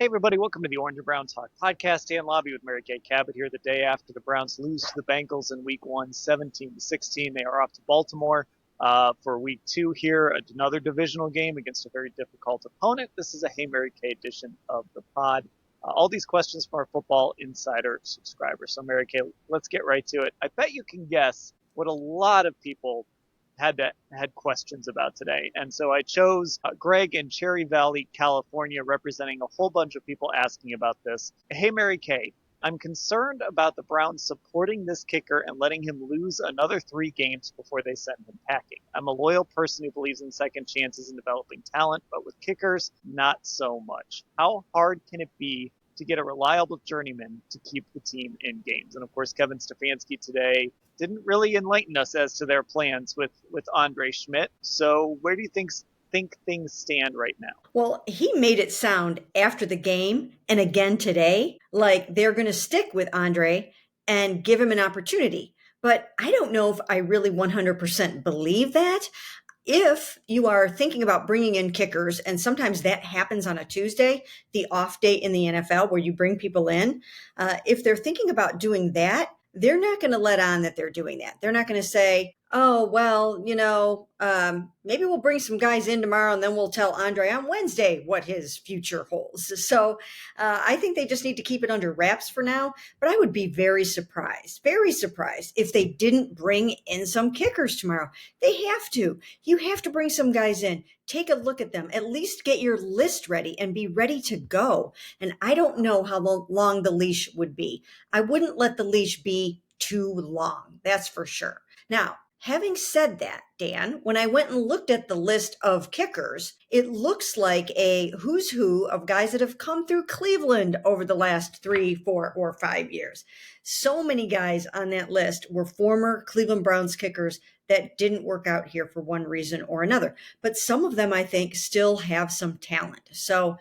Hey everybody, welcome to the Orange and Brown Talk podcast. Dan Labbe with Mary Kay Cabot here the day after the Browns lose to the Bengals in week 1, 17-16. They are off to Baltimore for week 2 here, another divisional game against a very difficult opponent. This is a Hey Mary Kay edition of the pod. All these questions from our Football Insider subscribers. So Mary Kay, let's get right to it. I bet you can guess what a lot of people had questions about today. And so I chose Greg in Cherry Valley, California, representing a whole bunch of people asking about this. Hey, Mary Kay, I'm concerned about the Browns supporting this kicker and letting him lose another 3 games before they send him packing. I'm a loyal person who believes in second chances and developing talent, but with kickers, not so much. How hard can it be to get a reliable journeyman to keep the team in games? And of course, Kevin Stefanski today didn't really enlighten us as to their plans with Andre Szmyt. So where do you think things stand right now? Well, he made it sound after the game and again today like they're going to stick with Andre and give him an opportunity. But I don't know if I really 100% believe that. If you are thinking about bringing in kickers, and sometimes that happens on a Tuesday, the off day in the NFL where you bring people in, if they're thinking about doing that, they're not going to let on that they're doing that. They're not going to say, oh, well, maybe we'll bring some guys in tomorrow and then we'll tell Andre on Wednesday what his future holds. So I think they just need to keep it under wraps for now. But I would be very surprised if they didn't bring in some kickers tomorrow. They have to. You have to bring some guys in. Take a look at them. At least get your list ready and be ready to go. And I don't know how long the leash would be. I wouldn't let the leash be too long. That's for sure. Now, having said that, Dan, when I went and looked at the list of kickers, it looks like a who's who of guys that have come through Cleveland over the last 3, 4, or 5 years. So many guys on that list were former Cleveland Browns kickers that didn't work out here for one reason or another. But some of them, I think, still have some talent. So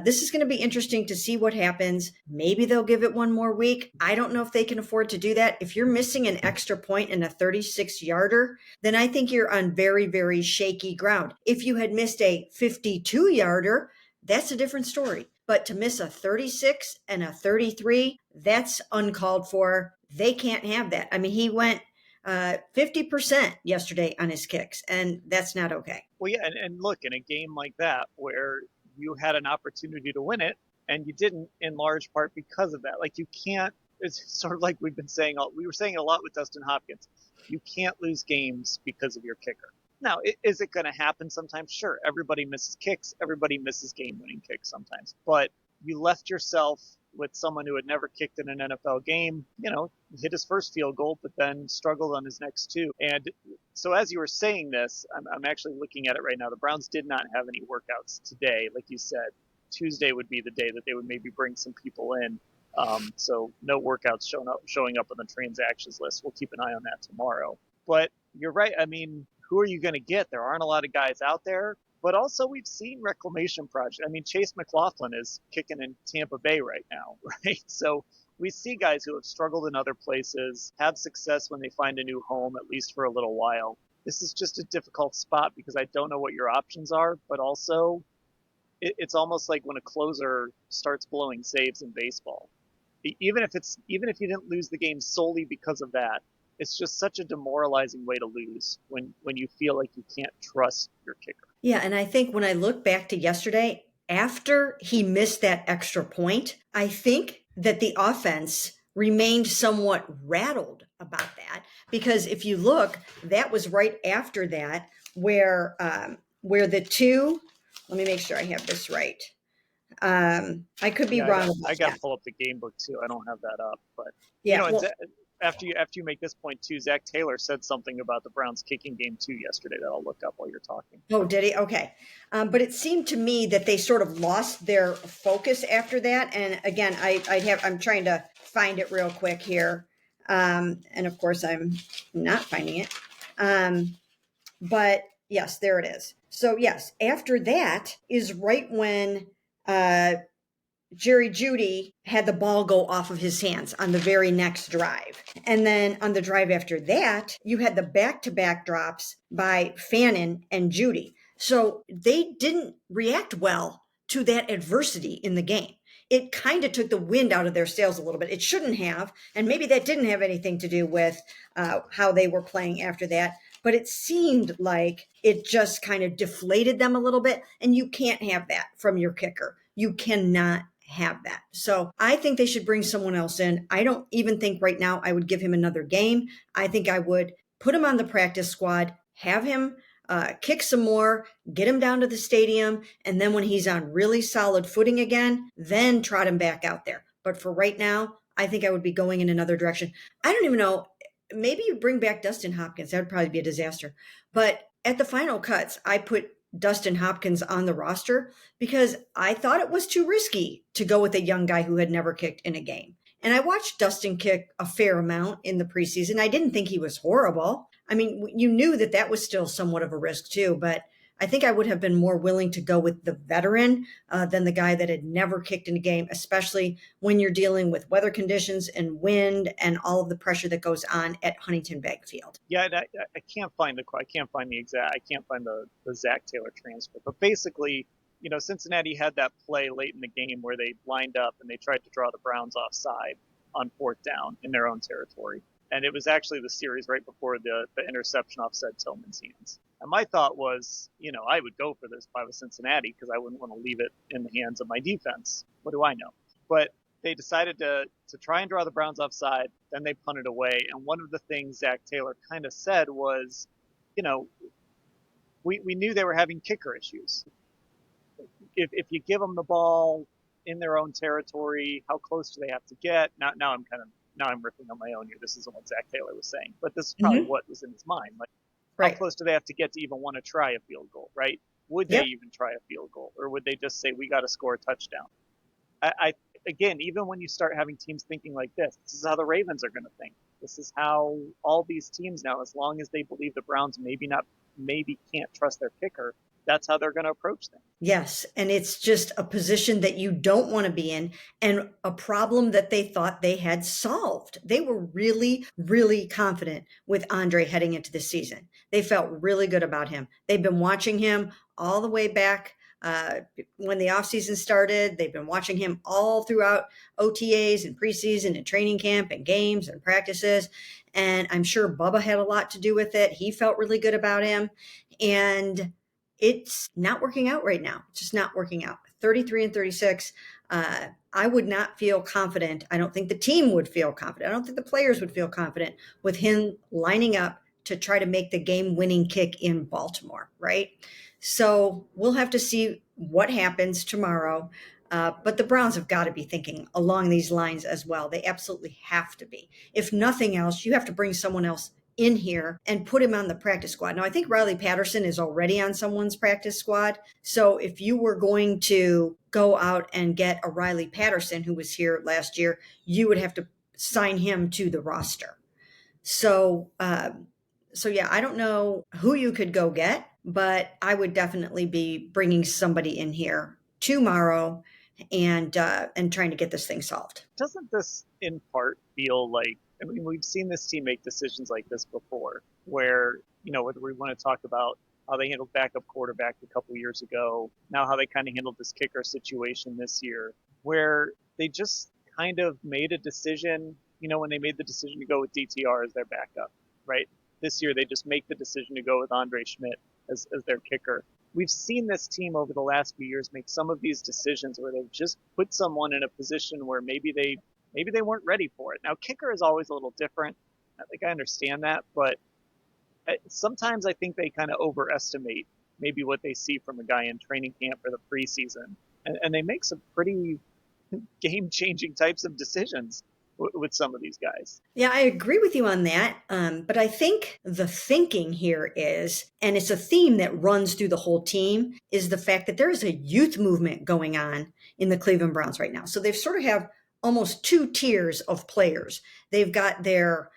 this is going to be interesting to see what happens. Maybe they'll give it one more week. I don't know if they can afford to do that. If you're missing an extra point in a 36-yarder, then I think you're on very, very shaky ground. If you had missed a 52-yarder, that's a different story. But to miss a 36 and a 33, that's uncalled for. They can't have that. I mean, he went 50% yesterday on his kicks, and that's not okay. Well, yeah, and look, in a game like that where you had an opportunity to win it and you didn't, in large part because of that. Like, you can't, it's sort of like we were saying it a lot with Dustin Hopkins. You can't lose games because of your kicker. Now, is it going to happen sometimes? Sure. Everybody misses kicks. Everybody misses game-winning kicks sometimes. But you left yourself with someone who had never kicked in an NFL game, hit his first field goal, but then struggled on his next 2. And so as you were saying this, I'm actually looking at it right now. The Browns did not have any workouts today. Like you said, Tuesday would be the day that they would maybe bring some people in. So no workouts showing up on the transactions list. We'll keep an eye on that tomorrow. But you're right. I mean, who are you going to get? There aren't a lot of guys out there. But also, we've seen reclamation projects. I mean, Chase McLaughlin is kicking in Tampa Bay right now, right? So we see guys who have struggled in other places, have success when they find a new home, at least for a little while. This is just a difficult spot because I don't know what your options are, but also it's almost like when a closer starts blowing saves in baseball. Even if you didn't lose the game solely because of that, it's just such a demoralizing way to lose when you feel like you can't trust your kicker. Yeah, and I think when I look back to yesterday, after he missed that extra point, I think that the offense remained somewhat rattled about that, because if you look, that was right after that where the 2, let me make sure I have this right. I could be wrong. I got to pull up the game book too. I don't have that up, but yeah. After you make this point too, Zach Taylor said something about the Browns kicking game too yesterday that I'll look up while you're talking. Oh, did he? Okay. But it seemed to me that they sort of lost their focus after that. And again, I'm trying to find it real quick here. And of course I'm not finding it. But yes, there it is. So yes, after that is right when, Jerry Jeudy had the ball go off of his hands on the very next drive. And then on the drive after that, you had the back-to-back drops by Fannin and Jeudy. So they didn't react well to that adversity in the game. It kind of took the wind out of their sails a little bit. It shouldn't have, and maybe that didn't have anything to do with how they were playing after that. But it seemed like it just kind of deflated them a little bit, and you can't have that from your kicker. You cannot have that. So I think they should bring someone else in. I don't even think right now I would give him another game. I think I would put him on the practice squad, have him kick some more, get him down to the stadium, and then when he's on really solid footing again, then trot him back out there. But for right now, I think I would be going in another direction. I don't even know. Maybe you bring back Dustin Hopkins. That would probably be a disaster. But at the final cuts, I put Dustin Hopkins on the roster because I thought it was too risky to go with a young guy who had never kicked in a game. And I watched Dustin kick a fair amount in the preseason. I didn't think he was horrible. I mean, you knew that that was still somewhat of a risk too, but I think I would have been more willing to go with the veteran than the guy that had never kicked in a game, especially when you're dealing with weather conditions and wind and all of the pressure that goes on at Huntington Bank Field. Yeah, I can't find I can't find the Zach Taylor transfer. But basically, Cincinnati had that play late in the game where they lined up and they tried to draw the Browns offside on fourth down in their own territory. And it was actually the series right before the interception offset Tillman's hands. And my thought was, I would go for this if I was Cincinnati because I wouldn't want to leave it in the hands of my defense. What do I know? But they decided to try and draw the Browns offside. Then they punted away. And one of the things Zach Taylor kind of said was, we knew they were having kicker issues. If you give them the ball in their own territory, how close do they have to get? Now I'm ripping on my own here. This isn't what Zach Taylor was saying, but this is probably what was in his mind. Like, how close do they have to get to even want to try a field goal, right? Would they even try a field goal, or would they just say, we got to score a touchdown? Again, even when you start having teams thinking like this is how the Ravens are going to think. This is how all these teams now, as long as they believe the Browns maybe can't trust their kicker, that's how they're going to approach things. Yes. And it's just a position that you don't want to be in and a problem that they thought they had solved. They were really, really confident with Andre heading into the season. They felt really good about him. They've been watching him all the way back when the offseason started. They've been watching him all throughout OTAs and preseason and training camp and games and practices. And I'm sure Bubba had a lot to do with it. He felt really good about him. And it's not working out right now. It's just not working out. 33-36. I would not feel confident. I don't think the team would feel confident. I don't think the players would feel confident with him lining up to try to make the game-winning kick in Baltimore, right? So we'll have to see what happens tomorrow. But the Browns have got to be thinking along these lines as well. They absolutely have to be. If nothing else, you have to bring someone else in here and put him on the practice squad. Now, I think Riley Patterson is already on someone's practice squad. So if you were going to go out and get a Riley Patterson who was here last year, you would have to sign him to the roster. So yeah, I don't know who you could go get, but I would definitely be bringing somebody in here tomorrow and trying to get this thing solved. Doesn't this in part feel like, we've seen this team make decisions like this before, where, whether we want to talk about how they handled backup quarterback a couple years ago, now how they kind of handled this kicker situation this year, where they just kind of made a decision, when they made the decision to go with DTR as their backup, right? This year, they just make the decision to go with Andre Szmyt as their kicker. We've seen this team over the last few years make some of these decisions where they've just put someone in a position where maybe they weren't ready for it. Now, kicker is always a little different. I think I understand that, but sometimes I think they kind of overestimate maybe what they see from a guy in training camp or the preseason, and they make some pretty game-changing types of decisions with some of these guys. Yeah, I agree with you on that. But I think the thinking here is, and it's a theme that runs through the whole team, is the fact that there is a youth movement going on in the Cleveland Browns right now. So they've sort of have almost two tiers of players. They've got their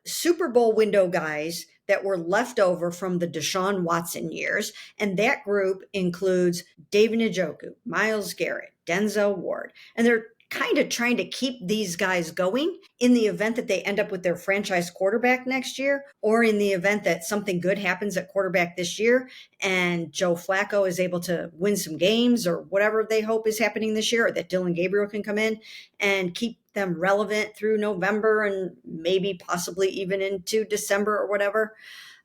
Super Bowl window guys that were left over from the Deshaun Watson years. And that group includes David Njoku, Myles Garrett, Denzel Ward. And they're kind of trying to keep these guys going in the event that they end up with their franchise quarterback next year, or in the event that something good happens at quarterback this year and Joe Flacco is able to win some games or whatever they hope is happening this year, or that Dylan Gabriel can come in and keep them relevant through November and maybe possibly even into December or whatever.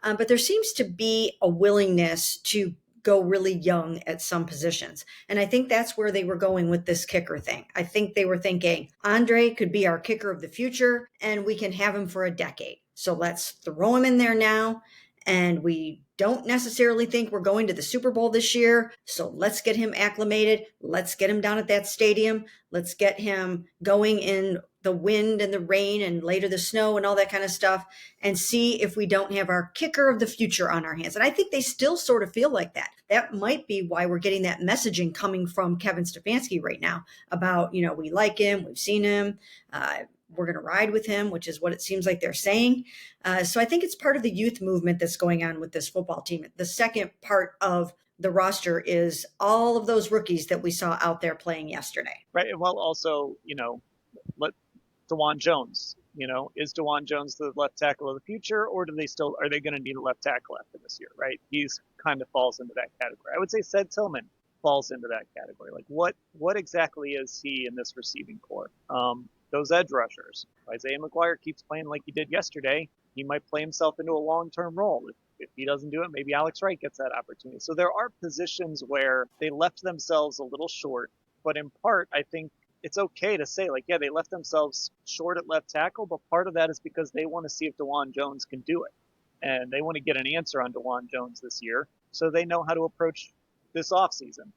But there seems to be a willingness to go really young at some positions. And I think that's where they were going with this kicker thing. I think they were thinking Andre could be our kicker of the future and we can have him for a decade. So let's throw him in there now. And we don't necessarily think we're going to the Super Bowl this year. So let's get him acclimated. Let's get him down at that stadium. Let's get him going in the wind and the rain and later the snow and all that kind of stuff, and see if we don't have our kicker of the future on our hands. And I think they still sort of feel like that. That might be why we're getting that messaging coming from Kevin Stefanski right now about, we like him, we've seen him, we're going to ride with him, which is what it seems like they're saying. So I think it's part of the youth movement that's going on with this football team. The second part of the roster is all of those rookies that we saw out there playing yesterday. Right. Well, also, let DeJuan Jones, is DeJuan Jones the left tackle of the future, or are they going to need a left tackle after this year? Right. He's kind of falls into that category. I would say Sed Tillman falls into that category. Like what exactly is he in this receiving core? Those edge rushers. Isaiah McGuire keeps playing like he did yesterday. He might play himself into a long-term role. If he doesn't do it, maybe Alex Wright gets that opportunity. So there are positions where they left themselves a little short, but in part, I think it's okay to say, they left themselves short at left tackle, but part of that is because they want to see if DeJuan Jones can do it. And they want to get an answer on DeJuan Jones this year so they know how to approach this offseason.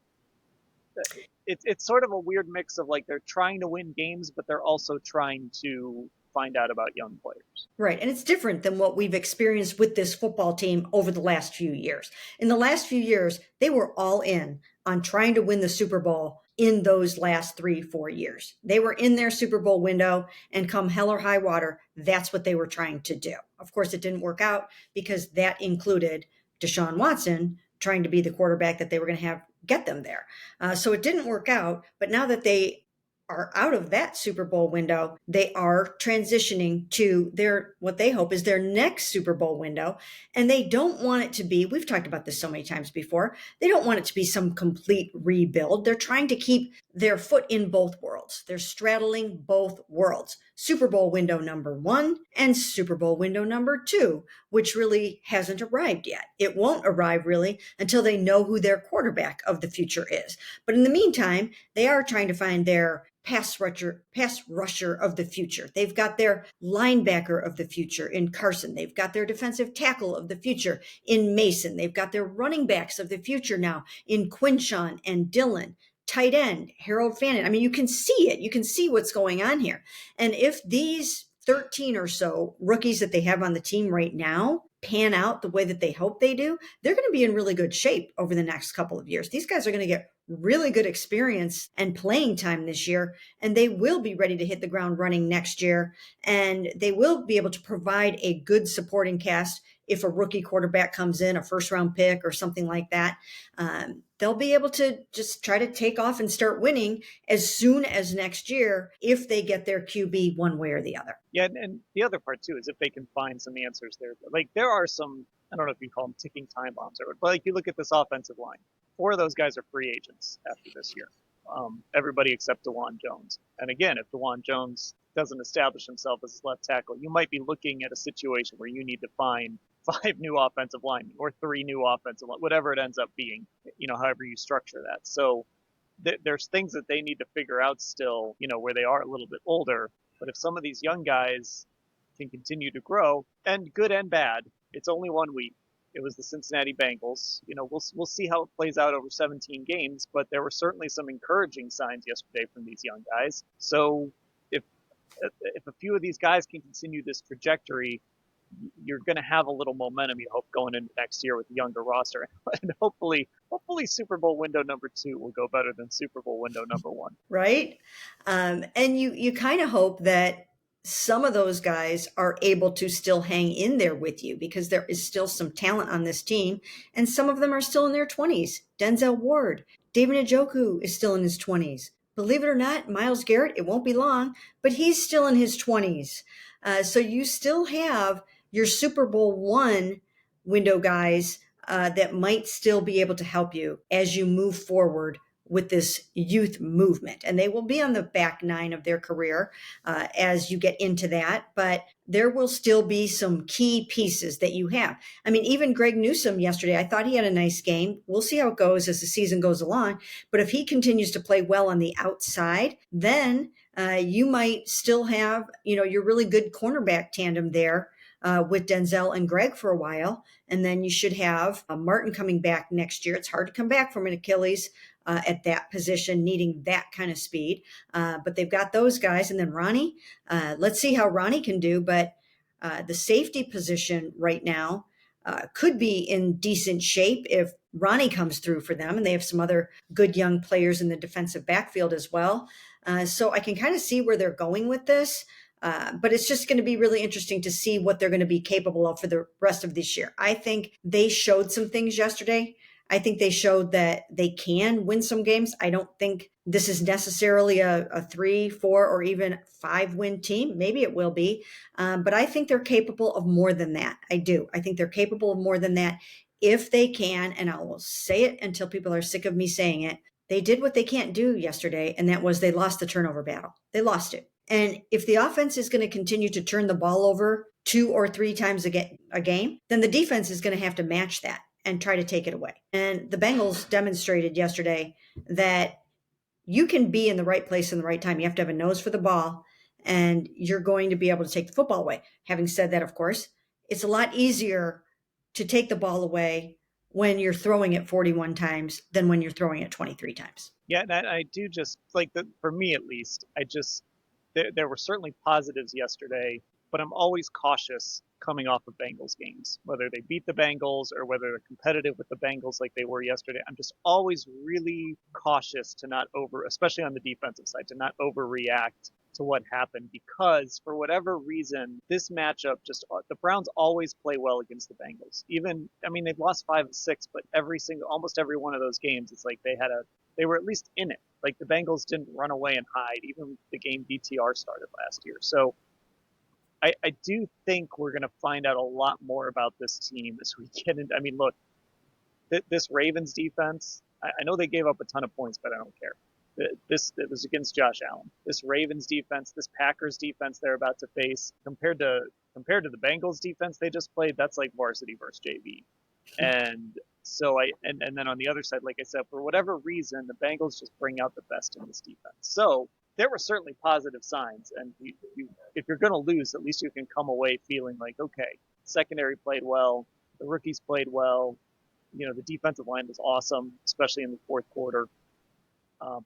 It's sort of a weird mix of they're trying to win games, but they're also trying to find out about young players. Right. And it's different than what we've experienced with this football team over the last few years. In the last few years, they were all in on trying to win the Super Bowl in those last 3-4 years. They were in their Super Bowl window, and come hell or high water, that's what they were trying to do. Of course, it didn't work out because that included Deshaun Watson trying to be the quarterback that they were going to have get them there. So it didn't work out. But now that they are out of that Super Bowl window, they are transitioning to what they hope is their next Super Bowl window. And they don't want it to be, we've talked about this so many times before, they don't want it to be some complete rebuild. They're trying to keep their foot in both worlds. They're straddling both worlds. Super Bowl window number 1 and Super Bowl window number 2, which really hasn't arrived yet. It won't arrive really until they know who their quarterback of the future is. But in the meantime, they are trying to find their pass rusher of the future. They've got their linebacker of the future in Carson. They've got their defensive tackle of the future in Mason. They've got their running backs of the future now in Quinshon and Dylan. Tight end, Harold Fannin. I mean, you can see it. You can see what's going on here. And if these 13 or so rookies that they have on the team right now pan out the way that they hope they do, they're going to be in really good shape over the next couple of years. These guys are going to get really good experience and playing time this year, and they will be ready to hit the ground running next year. And they will be able to provide a good supporting cast if a rookie quarterback comes in, a first-round pick or something like that. They'll be able to just try to take off and start winning as soon as next year if they get their QB one way or the other. Yeah, and the other part, too, is if they can find some answers there. There are some, I don't know if you call them ticking time bombs, but you look at this offensive line. 4 of those guys are free agents after this year. Everybody except DeJuan Jones. And again, if DeJuan Jones doesn't establish himself as a left tackle, you might be looking at a situation where you need to find 5 new offensive linemen or 3 new offensive linemen, whatever it ends up being, however you structure that. So there's things that they need to figure out still, where they are a little bit older. But if some of these young guys can continue to grow, and good and bad, it's only 1 week. It was the Cincinnati Bengals. We'll see how it plays out over 17 games, but there were certainly some encouraging signs yesterday from these young guys. So if a few of these guys can continue this trajectory, you're going to have a little momentum, you hope, going into next year with a younger roster. And hopefully Super Bowl window number 2 will go better than Super Bowl window number 1. Right? And you kind of hope that some of those guys are able to still hang in there with you because there is still some talent on this team. And some of them are still in their 20s. Denzel Ward, David Njoku is still in his 20s. believe it or not, Myles Garrett, it won't be long, but he's still in his 20s. So you still have your Super Bowl one window guys that might still be able to help you as you move forward with this youth movement. And they will be on the back nine of their career as you get into that. But there will still be some key pieces that you have. I mean, even Greg Newsome yesterday, I thought he had a nice game. We'll see how it goes as the season goes along. But if he continues to play well on the outside, then you might still have, your really good cornerback tandem there with Denzel and Greg for a while. And then you should have Martin coming back next year. It's hard to come back from an Achilles at that position, needing that kind of speed. But they've got those guys. And then Ronnie, let's see how Ronnie can do. But the safety position right now could be in decent shape if Ronnie comes through for them. And they have some other good young players in the defensive backfield as well. So I can kind of see where they're going with this. But it's just going to be really interesting to see what they're going to be capable of for the rest of this year. I think they showed some things yesterday. I think they showed that they can win some games. I don't think this is necessarily a 3, 4, or even 5-win team. Maybe it will be. But I think they're capable of more than that. I do. I think they're capable of more than that if they can. And I will say it until people are sick of me saying it. They did what they can't do yesterday, and that was they lost the turnover battle. They lost it. And if the offense is going to continue to turn the ball over 2 or 3 times a game, then the defense is going to have to match that and try to take it away. And the Bengals demonstrated yesterday that you can be in the right place in the right time. You have to have a nose for the ball, and you're going to be able to take the football away. Having said that, of course, it's a lot easier to take the ball away when you're throwing it 41 times than when you're throwing it 23 times. Yeah, and I do just like for me at least, there were certainly positives yesterday, but I'm always cautious coming off of Bengals games, whether they beat the Bengals or whether they're competitive with the Bengals like they were yesterday. I'm just always really cautious to not especially on the defensive side, to not overreact to what happened, because for whatever reason, this matchup the Browns always play well against the Bengals. They've lost 5 of 6, but almost every one of those games, it's like they were at least in it. Like the Bengals didn't run away and hide, even the game DTR started last year. So I do think we're going to find out a lot more about this team this weekend. I mean, look, this Ravens defense, I know they gave up a ton of points, but I don't care. It was against Josh Allen. This Ravens defense, this Packers defense they're about to face, compared to the Bengals defense they just played, that's like varsity versus JV. And so and then on the other side, like I said, for whatever reason, the Bengals just bring out the best in this defense. So there were certainly positive signs. And if you're going to lose, at least you can come away feeling like, okay, secondary played well, the rookies played well, the defensive line was awesome, especially in the fourth quarter.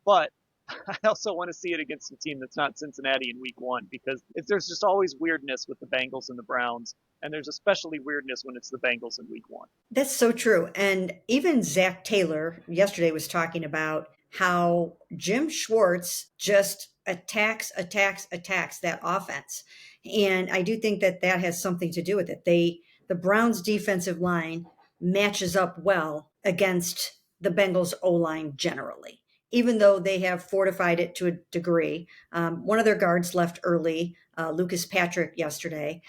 But I also want to see it against a team that's not Cincinnati in week 1, because there's just always weirdness with the Bengals and the Browns. And there's especially weirdness when it's the Bengals in week 1. That's so true. And even Zach Taylor yesterday was talking about how Jim Schwartz just attacks that offense. And I do think that has something to do with it. The Browns defensive line matches up well against the Bengals O-line generally, even though they have fortified it to a degree. One of their guards left early, Lucas Patrick, yesterday.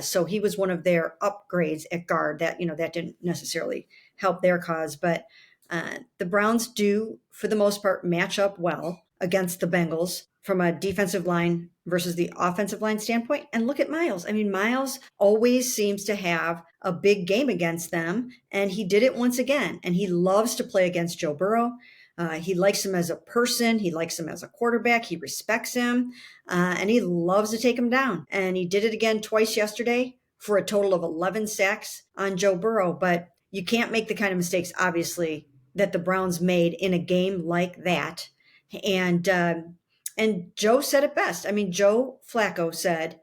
So he was one of their upgrades at guard. That didn't necessarily help their cause. But the Browns do, for the most part, match up well against the Bengals from a defensive line versus the offensive line standpoint. And look at Myles. I mean, Myles always seems to have a big game against them. And he did it once again. And he loves to play against Joe Burrow. He likes him as a person. He likes him as a quarterback. He respects him. And he loves to take him down. And he did it again twice yesterday for a total of 11 sacks on Joe Burrow. But you can't make the kind of mistakes, obviously, that the Browns made in a game like that. And Joe said it best. I mean, Joe Flacco said,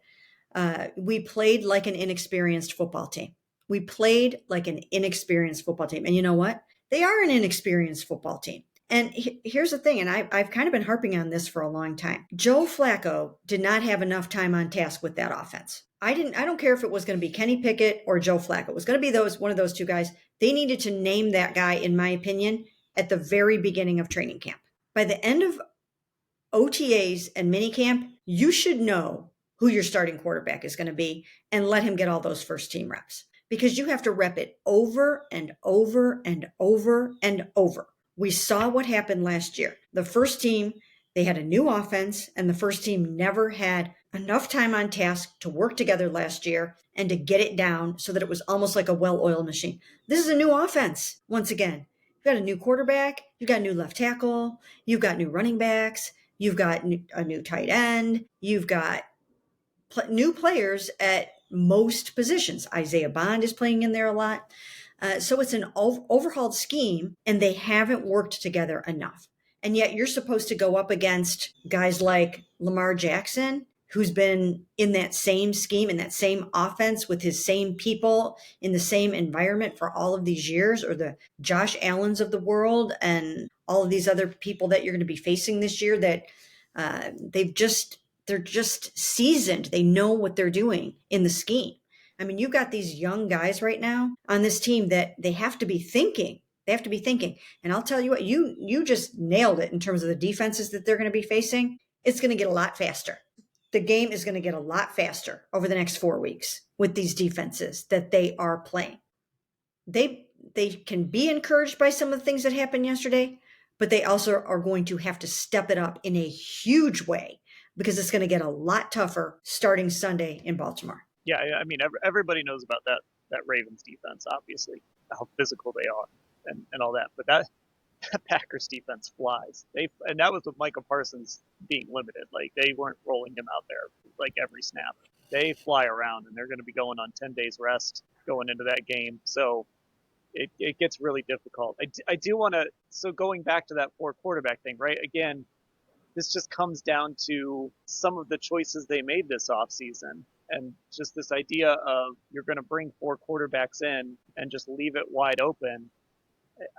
we played like an inexperienced football team. We played like an inexperienced football team. And you know what? They are an inexperienced football team. And here's the thing, and I've kind of been harping on this for a long time. Joe Flacco did not have enough time on task with that offense. I don't care if it was going to be Kenny Pickett or Joe Flacco. It was going to be one of those two guys. They needed to name that guy, in my opinion, at the very beginning of training camp. By the end of OTAs and minicamp, you should know who your starting quarterback is going to be and let him get all those first team reps because you have to rep it over and over and over and over. We saw what happened last year. The first team, they had a new offense, and the first team never had enough time on task to work together last year and to get it down so that it was almost like a well-oiled machine. This is a new offense. Once again, you've got a new quarterback, you've got a new left tackle, you've got new running backs, you've got a new tight end, you've got new players at most positions. Isaiah Bond is playing in there a lot. So it's an overhauled scheme, and they haven't worked together enough. And yet you're supposed to go up against guys like Lamar Jackson, who's been in that same scheme, in that same offense with his same people in the same environment for all of these years, or the Josh Allens of the world and all of these other people that you're going to be facing this year that they're just seasoned. They know what they're doing in the scheme. I mean, you've got these young guys right now on this team that they have to be thinking. They have to be thinking. And I'll tell you what, you just nailed it in terms of the defenses that they're going to be facing. It's going to get a lot faster. The game is going to get a lot faster over the next 4 weeks with these defenses that they are playing. They can be encouraged by some of the things that happened yesterday, but they also are going to have to step it up in a huge way because it's going to get a lot tougher starting Sunday in Baltimore. Yeah, I mean, everybody knows about that Ravens defense, obviously, how physical they are and all that. But that Packers defense flies. And that was with Michael Parsons being limited. Like, they weren't rolling him out there like every snap. They fly around, and they're going to be going on 10 days rest going into that game. So it gets really difficult. I do want to, so going back to that 4 quarterback thing, right? Again, this just comes down to some of the choices they made this offseason. And just this idea of you're going to bring 4 quarterbacks in and just leave it wide open.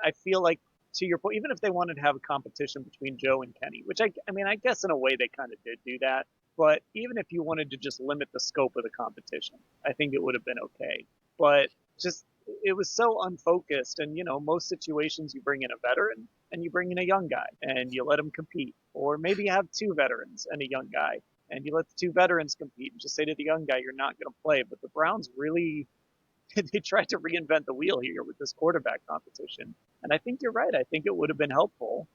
I feel like, to your point, even if they wanted to have a competition between Joe and Kenny, which I mean, I guess in a way they kind of did do that. But even if you wanted to just limit the scope of the competition, I think it would have been okay. But just, it was so unfocused. And, most situations you bring in a veteran and you bring in a young guy and you let him compete. Or maybe you have 2 veterans and a young guy and you let the 2 veterans compete and just say to the young guy, you're not going to play. But the Browns really, they tried to reinvent the wheel here with this quarterback competition. And I think you're right. I think it would have been helpful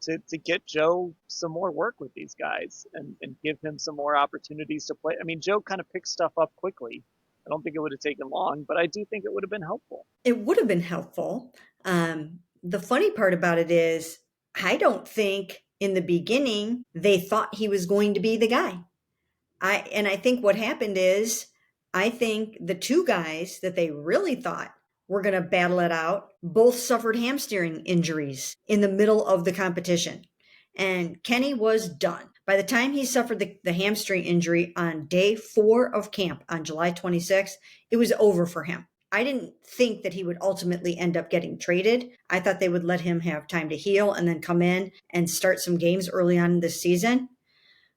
to get Joe some more work with these guys and give him some more opportunities to play. I mean, Joe kind of picked stuff up quickly. I don't think it would have taken long, but I do think it would have been helpful. It would have been helpful. The funny part about it is, I don't think in the beginning they thought he was going to be the guy. I think what happened is, I think the 2 guys that they really thought were going to battle it out both suffered hamstring injuries in the middle of the competition. And Kenny was done. By the time he suffered the hamstring injury on day 4 of camp on July 26th, it was over for him. I didn't think that he would ultimately end up getting traded. I thought they would let him have time to heal and then come in and start some games early on this season.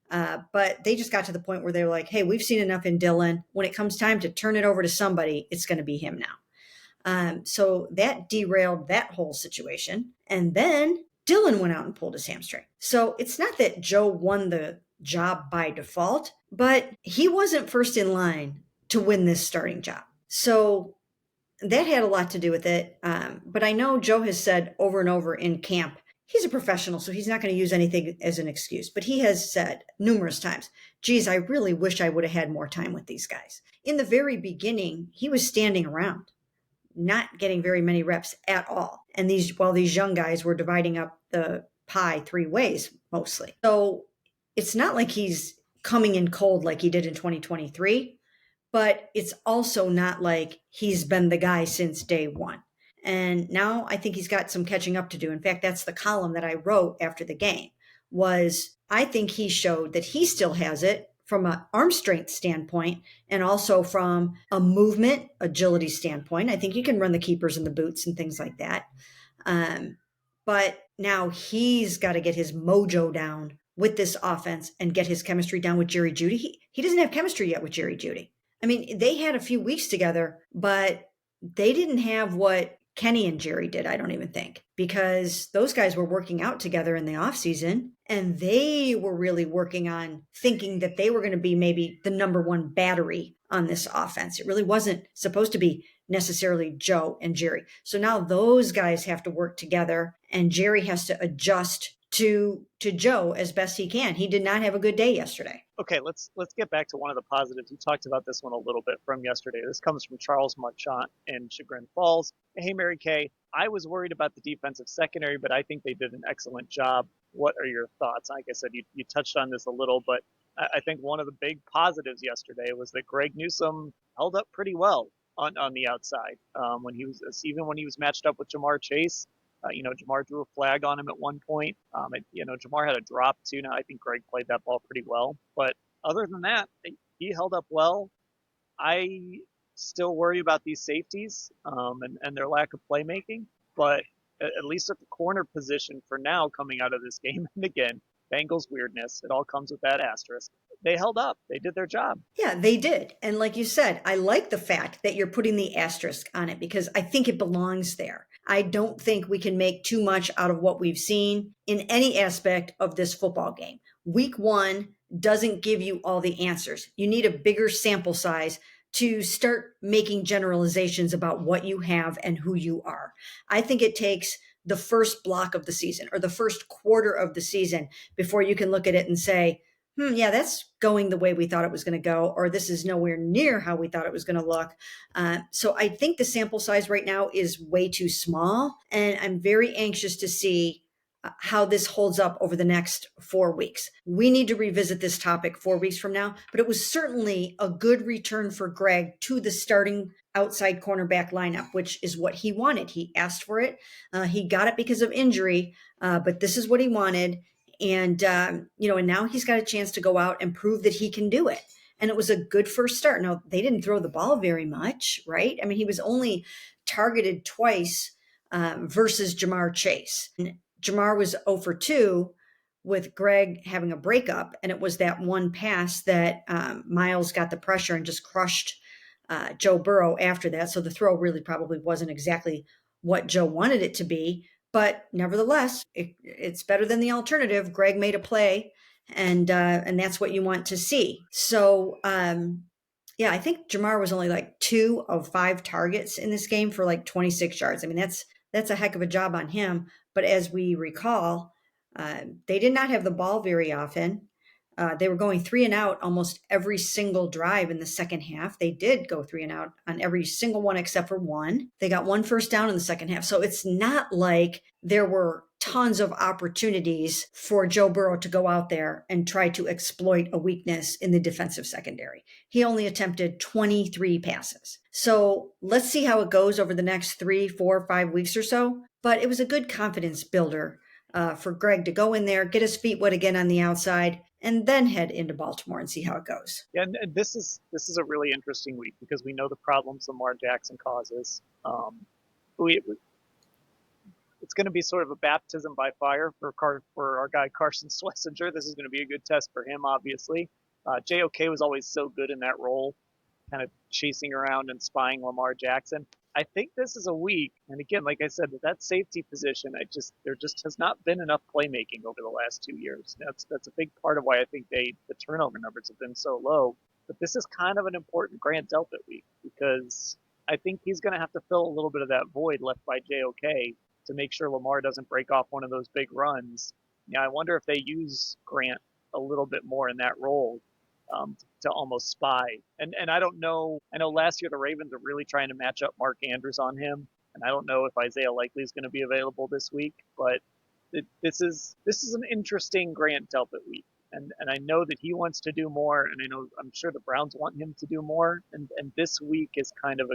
But they just got to the point where they're like, hey, we've seen enough in Dylan. When it comes time to turn it over to somebody, it's going to be him now. So that derailed that whole situation. And then Dylan went out and pulled his hamstring. So it's not that Joe won the job by default, but he wasn't first in line to win this starting job. So that had a lot to do with it. But I know Joe has said over and over in camp, he's a professional, so he's not going to use anything as an excuse. But he has said numerous times, geez, I really wish I would have had more time with these guys. In the very beginning, he was standing around, not getting very many reps at all. And while these young guys were dividing up the pie 3 ways, mostly. So it's not like he's coming in cold like he did in 2023, but it's also not like he's been the guy since day 1. And now I think he's got some catching up to do. In fact, that's the column that I wrote after the game, was I think he showed that he still has it from an arm strength standpoint and also from a movement agility standpoint. I think you can run the keepers and the boots and things like that. But now he's got to get his mojo down with this offense and get his chemistry down with Jerry Jeudy. He doesn't have chemistry yet with Jerry Jeudy. I mean, they had a few weeks together, but they didn't have what Kenny and Jerry did, I don't even think, because those guys were working out together in the offseason And they were really working on thinking that they were going to be maybe the number one battery on this offense. It really wasn't supposed to be necessarily Joe and Jerry. So now those guys have to work together, and Jerry has to adjust to Joe as best he can. He did not have a good day yesterday. Okay, let's get back to one of the positives. You talked about this one a little bit from yesterday. This comes from Charles Marchant in Chagrin Falls. Hey, Mary Kay, I was worried about the defensive secondary, but I think they did an excellent job. What are your thoughts? Like I said, you touched on this a little, but I think one of the big positives yesterday was that Greg Newsome held up pretty well on the outside when he was, even when he was matched up with Jamar Chase. Jamar drew a flag on him at one point. Jamar had a drop too. Now I think Greg played that ball pretty well, but other than that, he held up well. I still worry about these safeties and their lack of playmaking, but at least at the corner position for now, coming out of this game, and again, Bengals weirdness, it all comes with that asterisk. They held up. They did their job. Yeah, they did. And like you said, I like the fact that you're putting the asterisk on it because I think it belongs there. I don't think we can make too much out of what we've seen in any aspect of this football game. Week 1 doesn't give you all the answers. You need a bigger sample size to start making generalizations about what you have and who you are. I think it takes the first block of the season or the first quarter of the season before you can look at it and say, yeah, that's going the way we thought it was going to go, or this is nowhere near how we thought it was going to look. So I think the sample size right now is way too small, and I'm very anxious to see how this holds up over the next 4 weeks. We need to revisit this topic 4 weeks from now, but it was certainly a good return for Greg to the starting outside cornerback lineup, which is what he wanted. He asked for it. He got it because of injury, but this is what he wanted. And, and now he's got a chance to go out and prove that he can do it. And it was a good first start. Now, they didn't throw the ball very much, right? I mean, he was only targeted twice versus Jamar Chase. And Jamar was 0 for 2 with Greg having a breakup. And it was that one pass that Miles got the pressure and just crushed Joe Burrow after that. So the throw really probably wasn't exactly what Joe wanted it to be. But nevertheless, it's better than the alternative. Greg made a play, and that's what you want to see. So, I think Jamar was only like 2 of 5 targets in this game for like 26 yards. I mean, that's a heck of a job on him. But as we recall, they did not have the ball very often. They were going 3 and out almost every single drive in the second half. They did go 3 and out on every single one except for one. They got 1 first down in the second half. So it's not like there were tons of opportunities for Joe Burrow to go out there and try to exploit a weakness in the defensive secondary. He only attempted 23 passes. So let's see how it goes over the next 3, 4, 5 weeks or so. But it was a good confidence builder for Greg to go in there, get his feet wet again on the outside, and then head into Baltimore and see how it goes. Yeah, and this is a really interesting week because we know the problems Lamar Jackson causes. It's going to be sort of a baptism by fire for our guy Carson Schlesinger. This is going to be a good test for him, obviously. JOK was always so good in that role, kind of chasing around and spying Lamar Jackson. I think this is a week, and again, like I said, that safety position, there just has not been enough playmaking over the last 2 years. That's a big part of why I think the turnover numbers have been so low. But this is kind of an important Grant Delpit week because I think he's going to have to fill a little bit of that void left by JOK to make sure Lamar doesn't break off one of those big runs. Yeah, I wonder if they use Grant a little bit more in that role. To almost spy. And I don't know. I know last year the Ravens are really trying to match up Mark Andrews on him, and I don't know if Isaiah Likely is going to be available this week. But this is an interesting Grant Delpit week, and I know that he wants to do more, and I'm sure the Browns want him to do more. And this week is kind of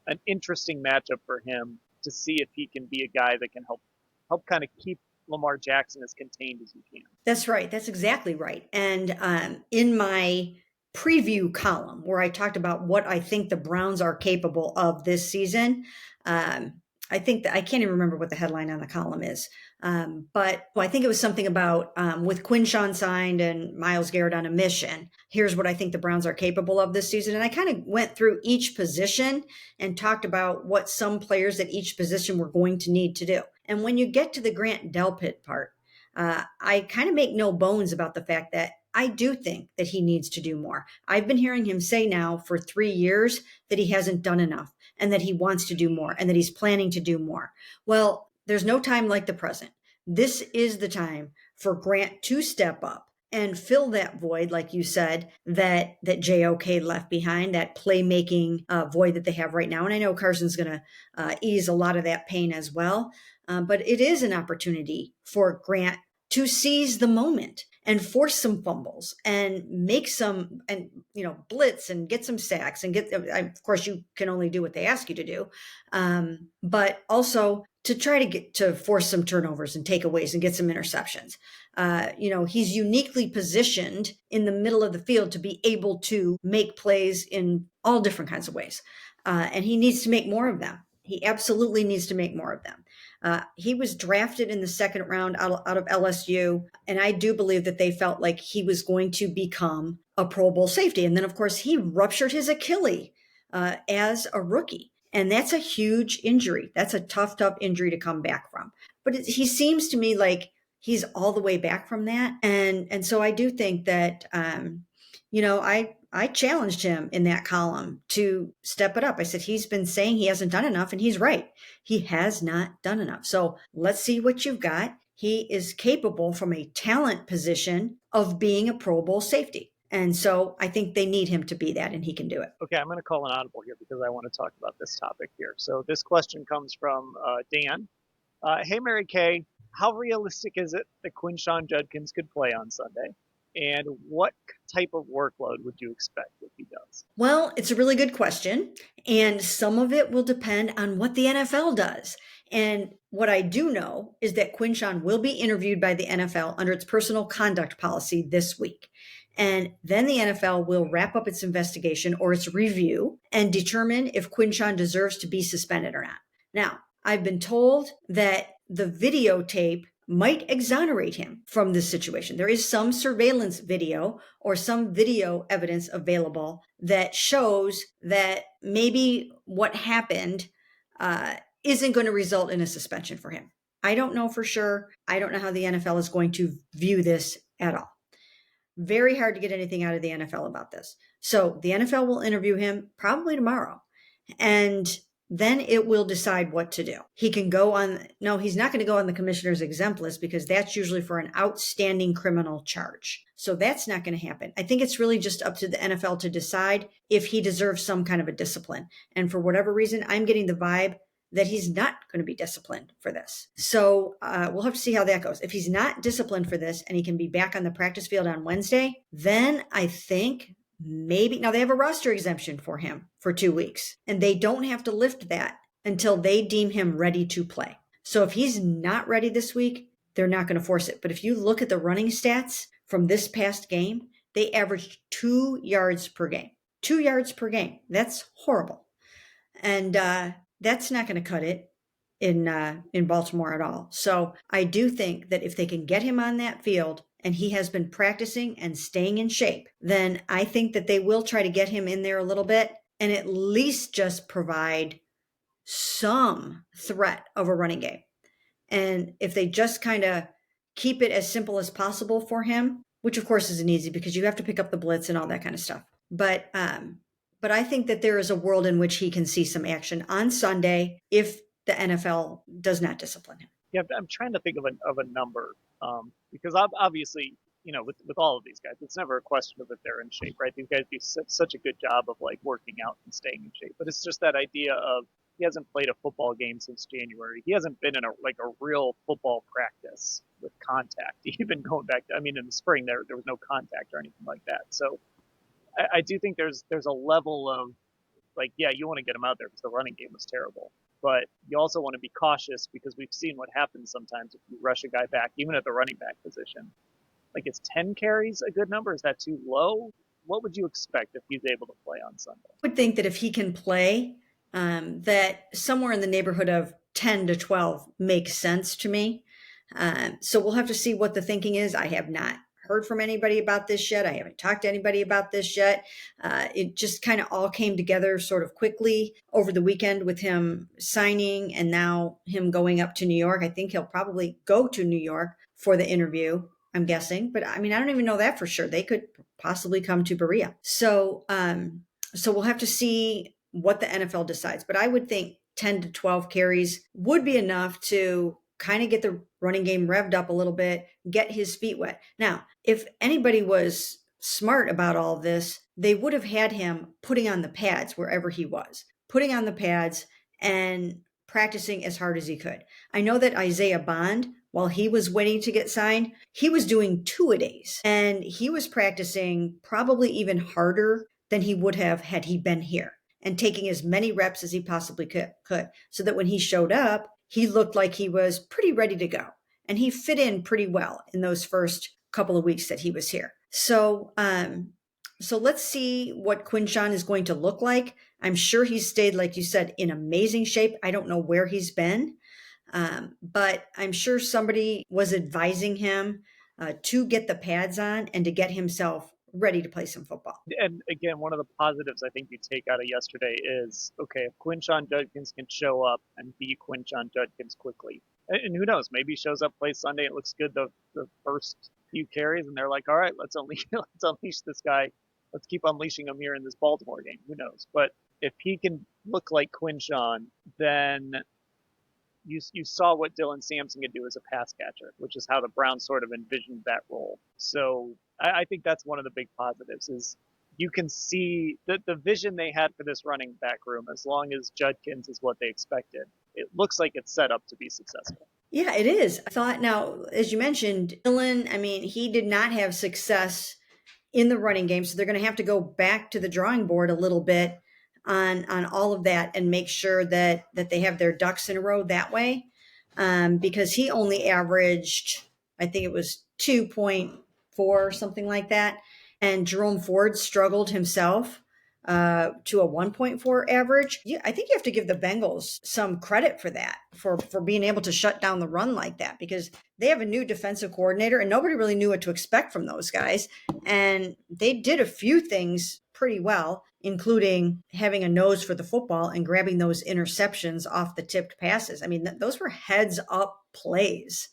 an interesting matchup for him to see if he can be a guy that can help kind of keep Lamar Jackson as contained as you can. That's right. That's exactly right. And in my preview column where I talked about what I think the Browns are capable of this season, I think that I can't even remember what the headline on the column is. But I think it was something about with Quinshon signed and Myles Garrett on a mission, here's what I think the Browns are capable of this season. And I kind of went through each position and talked about what some players at each position were going to need to do. And when you get to the Grant Delpit part, I kind of make no bones about the fact that I do think that he needs to do more. I've been hearing him say now for 3 years that he hasn't done enough and that he wants to do more and that he's planning to do more. Well, there's no time like the present. This is the time for Grant to step up and fill that void, like you said, that JOK left behind, that playmaking void that they have right now. And I know Carson's going to ease a lot of that pain as well. But it is an opportunity for Grant to seize the moment and force some fumbles and make some, and blitz and get some sacks and of course you can only do what they ask you to do, but also to try to get to force some turnovers and takeaways and get some interceptions. He's uniquely positioned in the middle of the field to be able to make plays in all different kinds of ways, and he needs to make more of them. He absolutely needs to make more of them. He was drafted in the second round out of LSU, and I do believe that they felt like he was going to become a Pro Bowl safety. And then, of course, he ruptured his Achilles as a rookie. And that's a huge injury. That's a tough injury to come back from. But he seems to me like he's all the way back from that. And so I do think that, I challenged him in that column to step it up. I said, he's been saying he hasn't done enough, and he's right. He has not done enough. So let's see what you've got. He is capable from a talent position of being a Pro Bowl safety. And so I think they need him to be that, and he can do it. Okay, I'm going to call an audible here because I want to talk about this topic here. So this question comes from Dan. Hey, Mary Kay, how realistic is it that Quinshon Judkins could play on Sunday? And what type of workload would you expect if he does? Well, it's a really good question. And some of it will depend on what the NFL does. And what I do know is that Quinshon will be interviewed by the NFL under its personal conduct policy this week. And then the NFL will wrap up its investigation or its review and determine if Quinshon deserves to be suspended or not. Now, I've been told that the videotape might exonerate him from this situation. There is some surveillance video or some video evidence available that shows that maybe what happened isn't going to result in a suspension for him. I don't know for sure. I don't know how the NFL is going to view this at all. Very hard to get anything out of the NFL about this. So the NFL will interview him probably tomorrow. And then it will decide what to do. He can go on, no, he's not going to go on the commissioner's exempt list because that's usually for an outstanding criminal charge. So that's not going to happen. I think it's really just up to the NFL to decide if he deserves some kind of a discipline. And for whatever reason, I'm getting the vibe that he's not going to be disciplined for this. So we'll have to see how that goes. If he's not disciplined for this and he can be back on the practice field on Wednesday, then I think maybe, now they have a roster exemption for him for 2 weeks, and they don't have to lift that until they deem him ready to play. So if he's not ready this week, they're not going to force it. But if you look at the running stats from this past game, they averaged 2 yards per game. 2 yards per game. That's horrible. And that's not going to cut it in Baltimore at all. So I do think that if they can get him on that field and he has been practicing and staying in shape, then I think that they will try to get him in there a little bit and at least just provide some threat of a running game. And if they just kind of keep it as simple as possible for him, which of course isn't easy because you have to pick up the blitz and all that kind of stuff. But I think that there is a world in which he can see some action on Sunday if the NFL does not discipline him. Yeah, I'm trying to think of a number because obviously, with all of these guys, it's never a question of if they're in shape, right? These guys do such a good job of like working out and staying in shape, but it's just that idea of he hasn't played a football game since January. He hasn't been in a real football practice with contact, even going back to, in the spring there was no contact or anything like that. So I do think there's a level of you want to get him out there because the running game was terrible. But you also want to be cautious because we've seen what happens sometimes if you rush a guy back, even at the running back position. Like, is 10 carries a good number? Is that too low? What would you expect if he's able to play on Sunday? I would think that if he can play, that somewhere in the neighborhood of 10 to 12 makes sense to me. So we'll have to see what the thinking is. I have not heard from anybody about this yet. I haven't talked to anybody about this yet. It just kind of all came together sort of quickly over the weekend with him signing and now him going up to New York. I think he'll probably go to New York for the interview, I'm guessing. But I mean, I don't even know that for sure. They could possibly come to Berea. So we'll have to see what the NFL decides. But I would think 10 to 12 carries would be enough to kind of get the running game revved up a little bit, get his feet wet. Now, if anybody was smart about all of this, they would have had him putting on the pads wherever he was, putting on the pads and practicing as hard as he could. I know that Isaiah Bond, while he was waiting to get signed, he was doing two-a-days and he was practicing probably even harder than he would have had he been here and taking as many reps as he possibly could so that when he showed up, he looked like he was pretty ready to go. And he fit in pretty well in those first couple of weeks that he was here. So let's see what Quinshon is going to look like. I'm sure he's stayed, like you said, in amazing shape. I don't know where he's been, but I'm sure somebody was advising him to get the pads on and to get himself ready to play some football. And again, one of the positives I think you take out of yesterday is, okay, if Quinshon Judkins can show up and be Quinshon Judkins quickly, and who knows, maybe he shows up, plays Sunday, it looks good the first few carries, and they're like, all right, let's unleash this guy. Let's keep unleashing him here in this Baltimore game. Who knows? But if he can look like Quinshon, then you saw what Dylan Sampson could do as a pass catcher, which is how the Browns sort of envisioned that role. So I think that's one of the big positives is you can see the vision they had for this running back room, as long as Judkins is what they expected. It looks like it's set up to be successful. Yeah, it is. I thought now, as you mentioned, Dylan, I mean, he did not have success in the running game. So they're going to have to go back to the drawing board a little bit on all of that and make sure that they have their ducks in a row that way. Because he only averaged, I think it was 2.4 or something like that. And Jerome Ford struggled himself to a 1.4 average. Yeah, I think you have to give the Bengals some credit for that, for being able to shut down the run like that, because they have a new defensive coordinator and nobody really knew what to expect from those guys. And they did a few things pretty well, including having a nose for the football and grabbing those interceptions off the tipped passes. I mean, those were heads up plays,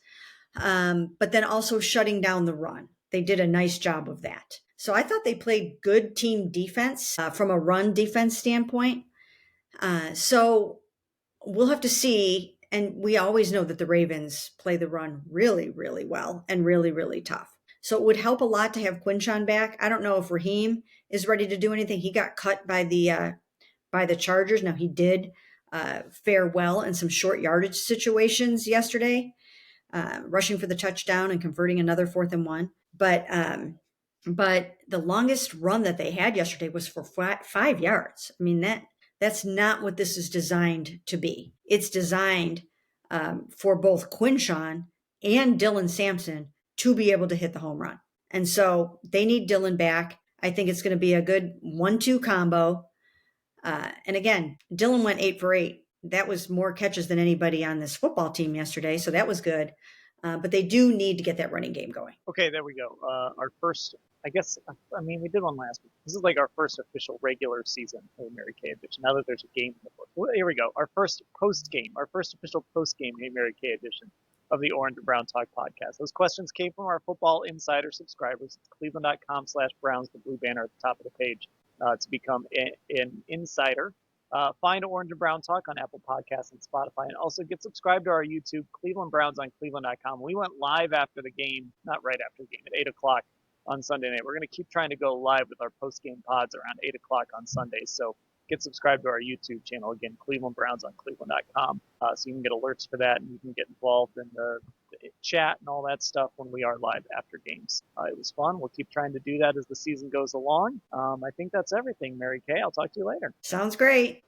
but then also shutting down the run. They did a nice job of that. So I thought they played good team defense from a run defense standpoint. So we'll have to see. And we always know that the Ravens play the run really, really well and really, really tough. So it would help a lot to have Quinshon back. I don't know if Raheem is ready to do anything. He got cut by the Chargers. Now he did fare well in some short yardage situations yesterday, rushing for the touchdown and converting another 4th and 1. But the longest run that they had yesterday was for 5 yards. I mean, that's not what this is designed to be. It's designed for both Quinshon and Dylan Sampson to be able to hit the home run. And so they need Dylan back. I think it's going to be a good 1-2 combo. And again, Dylan went 8 for 8. That was more catches than anybody on this football team yesterday. So that was good. But they do need to get that running game going. Okay, there we go. Our first, I guess, I mean, we did one last week. This is like our first official regular season Hey Mary Kay edition. Now that there's a game in the book. Well, here we go. Our first post-game, our first official post-game Hey Mary Kay edition of the Orange and Brown Talk podcast. Those questions came from our Football Insider subscribers. It's cleveland.com/Browns, the blue banner at the top of the page, to become an insider. Find Orange and Brown Talk on Apple Podcasts and Spotify, and also get subscribed to our YouTube, Cleveland Browns on cleveland.com. We went live after the game, not right after the game, at 8 o'clock on Sunday night. We're going to keep trying to go live with our post-game pods around 8 o'clock on Sundays. So get subscribed to our YouTube channel. Again, Cleveland Browns on cleveland.com. So you can get alerts for that, and you can get involved in the chat and all that stuff when we are live after games. It was fun. We'll keep trying to do that as the season goes along. I think that's everything, Mary Kay. I'll talk to you later. Sounds great.